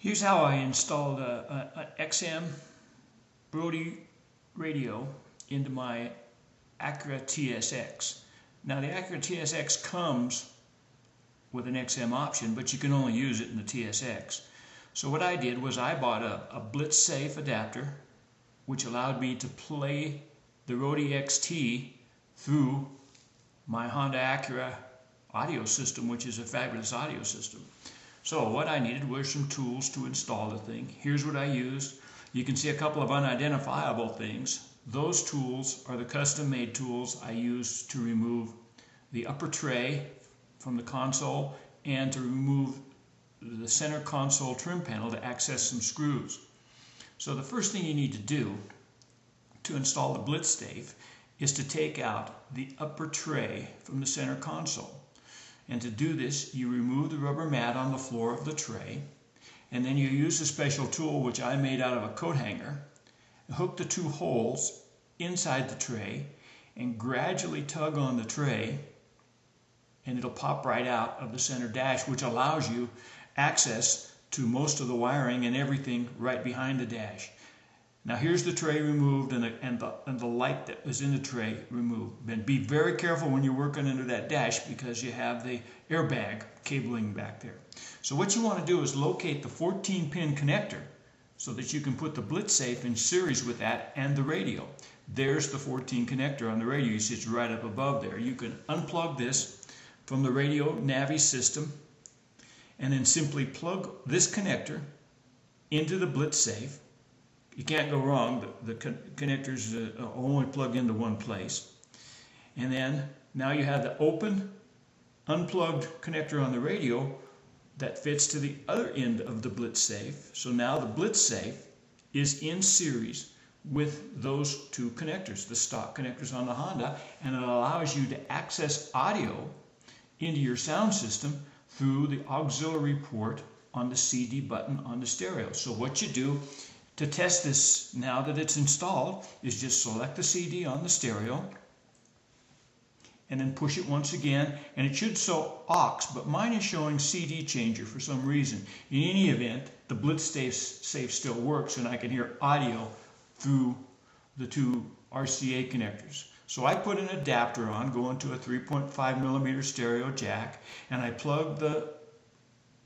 Here's how I installed an XM radio into my Acura TSX. Now the Acura TSX comes with an XM option, but you can only use it in the TSX. So what I did was I bought a Blitzsafe adapter, which allowed me to play the Rode XT through my Honda Acura audio system, which is a fabulous audio system. So what I needed were some tools to install the thing. Here's what I used. You can see a couple of unidentifiable things. Those tools are the custom-made tools I used to remove the upper tray from the console and to remove the center console trim panel to access some screws. So the first thing you need to do to install the Blitzsafe is to take out the upper tray from the center console. And to do this, you remove the rubber mat on the floor of the tray, and then you use a special tool which I made out of a coat hanger, hook the two holes inside the tray, and gradually tug on the tray, and it'll pop right out of the center dash, which allows you access to most of the wiring and everything right behind the dash. Now here's the tray removed and the light that was in the tray removed. And be very careful when you're working under that dash because you have the airbag cabling back there. So what you want to do is locate the 14-pin connector so that you can put the Blitzsafe in series with that and the radio. There's the 14 connector on the radio. You see it's right up above there. You can unplug this from the radio Navi system and then simply plug this connector into the Blitzsafe. You can't go wrong. The connectors only plug into one place. And then now you have the open, unplugged connector on the radio that fits to the other end of the Blitzsafe. So now the Blitzsafe is in series with those two connectors, the stock connectors on the Honda, and it allows you to access audio into your sound system through the auxiliary port on the CD button on the stereo. So what you do to test this now that it's installed is just select the CD on the stereo and then push it once again, and it should show aux, but mine is showing CD changer for some reason. In any event, the Blitzsafe still works and I can hear audio through the two RCA connectors. So I put an adapter on going to a 3.5mm stereo jack, and I plug the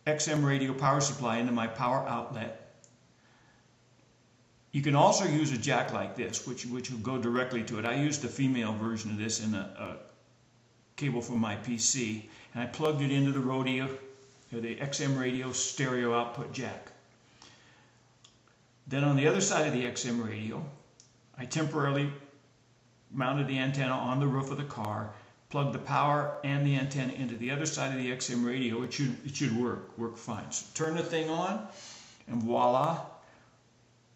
XM radio power supply into my power outlet. You can also use a jack like this, which will go directly to it. I used the female version of this in a cable from my PC, and I plugged it into the XM radio stereo output jack. Then on the other side of the XM radio, I temporarily mounted the antenna on the roof of the car, plugged the power and the antenna into the other side of the XM radio. It should work fine. So turn the thing on, and voila.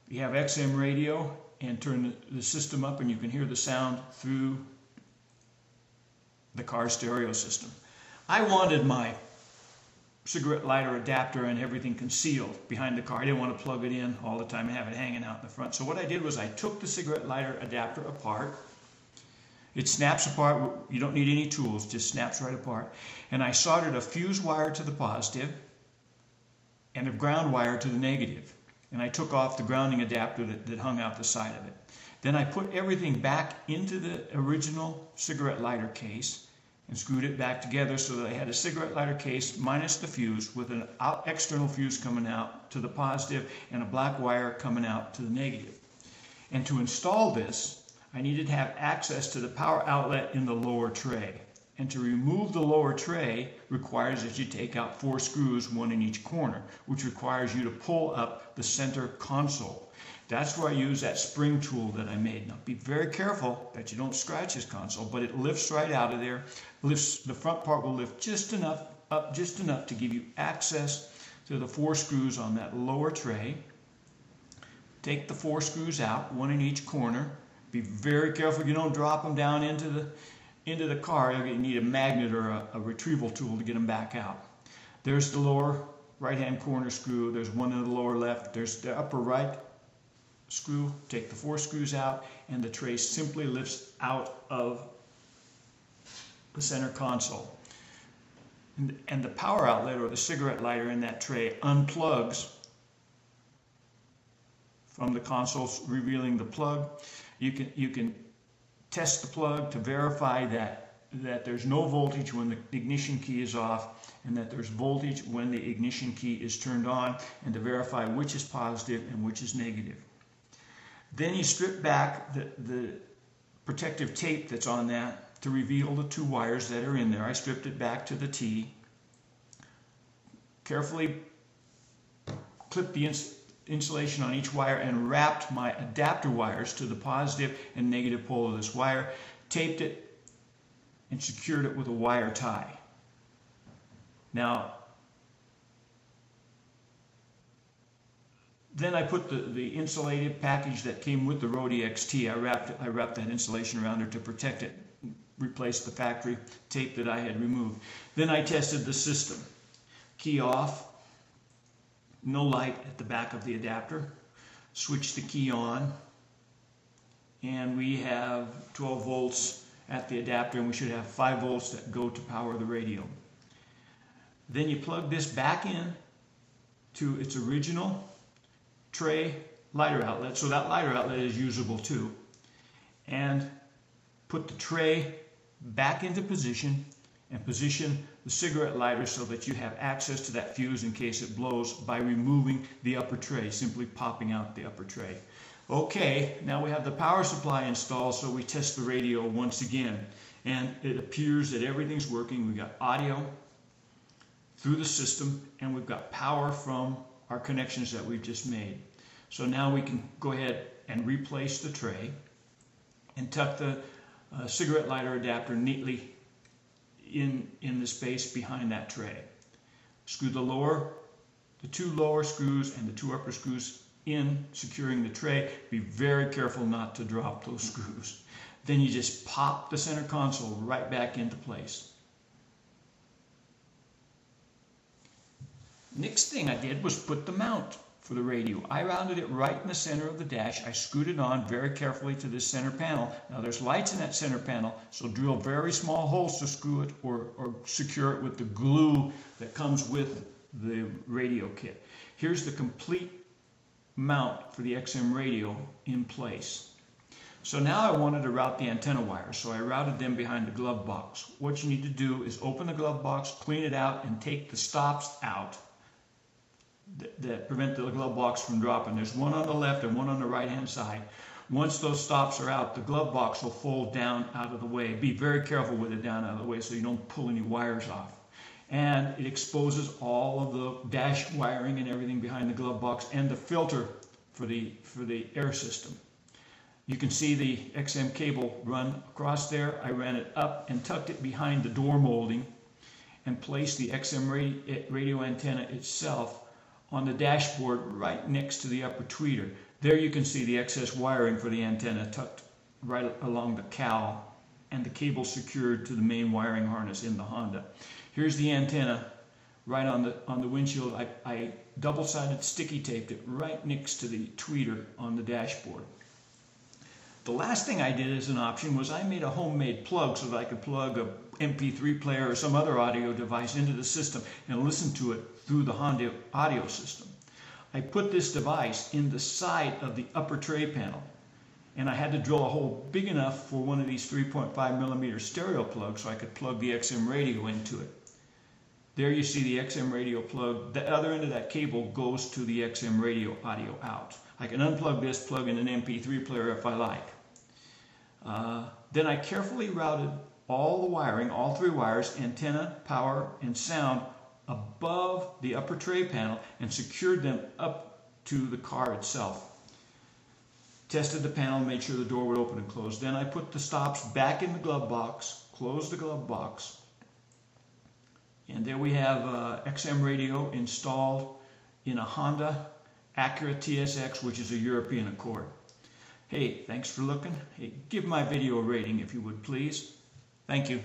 You have XM radio, and turn the system up and you can hear the sound through the car stereo system. I wanted my cigarette lighter adapter and everything concealed behind the car. I didn't want to plug it in all the time and have it hanging out in the front. So what I did was I took the cigarette lighter adapter apart. It snaps apart. You don't need any tools, just snaps right apart. And I soldered a fuse wire to the positive and a ground wire to the negative. And I took off the grounding adapter that hung out the side of it. Then I put everything back into the original cigarette lighter case and screwed it back together so that I had a cigarette lighter case minus the fuse with an external fuse coming out to the positive and a black wire coming out to the negative. And to install this, I needed to have access to the power outlet in the lower tray. And to remove the lower tray requires that you take out 4 screws, one in each corner, which requires you to pull up the center console. That's where I use that spring tool that I made. Now be very careful that you don't scratch this console, but it lifts right out of there. The front part will lift just enough, up just enough to give you access to the 4 screws on that lower tray. Take the 4 screws out, one in each corner. Be very careful you don't drop them down into the car. You need a magnet or a retrieval tool to get them back out. There's the lower right hand corner screw. There's one in the lower left. There's the upper right screw. Take the 4 screws out, and the tray simply lifts out of the center console. And the power outlet or the cigarette lighter in that tray unplugs from the console revealing the plug. You can test the plug to verify that there's no voltage when the ignition key is off, and that there's voltage when the ignition key is turned on, and to verify which is positive and which is negative. Then you strip back the protective tape that's on that to reveal the two wires that are in there. I stripped it back to the T. Carefully clipped the insulation on each wire and wrapped my adapter wires to the positive and negative pole of this wire, taped it, and secured it with a wire tie. Now, then I put the insulated package that came with the Rode XT. I wrapped that insulation around it to protect it, replaced the factory tape that I had removed. Then I tested the system. Key off, no light at the back of the adapter. Switch the key on, and we have 12 volts at the adapter, and we should have 5 volts that go to power the radio. Then you plug this back in to its original tray lighter outlet, so that lighter outlet is usable too, and put the tray back into position and position the cigarette lighter so that you have access to that fuse in case it blows by removing the upper tray, simply popping out the upper tray. Okay, now we have the power supply installed, so we test the radio once again, and it appears that everything's working. We've got audio through the system, and we've got power from our connections that we've just made. So now we can go ahead and replace the tray and tuck the cigarette lighter adapter neatly in the space behind that tray. Screw the 2 lower screws and the 2 upper screws in, securing the tray. Be very careful not to drop those screws. Then you just pop the center console right back into place. Next thing I did was put the mount for the radio. I rounded it right in the center of the dash. I screwed it on very carefully to this center panel. Now there's lights in that center panel, so drill very small holes to screw it or secure it with the glue that comes with the radio kit. Here's the complete mount for the XM radio in place. So now I wanted to route the antenna wires, so I routed them behind the glove box. What you need to do is open the glove box, clean it out, and take the stops out that prevent the glove box from dropping. There's one on the left and one on the right hand side. Once those stops are out, the glove box will fold down out of the way. Be very careful with it down out of the way so you don't pull any wires off. And it exposes all of the dash wiring and everything behind the glove box and the filter for the air system. You can see the XM cable run across there. I ran it up and tucked it behind the door molding and placed the XM radio antenna itself on the dashboard right next to the upper tweeter. There you can see the excess wiring for the antenna tucked right along the cowl and the cable secured to the main wiring harness in the Honda. Here's the antenna right on the windshield. I double-sided sticky taped it right next to the tweeter on the dashboard. The last thing I did as an option was I made a homemade plug so that I could plug a MP3 player or some other audio device into the system and listen to it through the Honda audio system. I put this device in the side of the upper tray panel, and I had to drill a hole big enough for one of these 3.5mm stereo plugs so I could plug the XM radio into it. There you see the XM radio plug. The other end of that cable goes to the XM radio audio out. I can unplug this, plug in an MP3 player if I like. Then I carefully routed all the wiring, all 3 wires, antenna, power, and sound, above the upper tray panel and secured them up to the car itself. Tested the panel, made sure the door would open and close. Then I put the stops back in the glove box, closed the glove box, and there we have XM radio installed in a Honda Acura TSX, which is a European Accord. Hey, thanks for looking. Hey, give my video a rating if you would please. Thank you.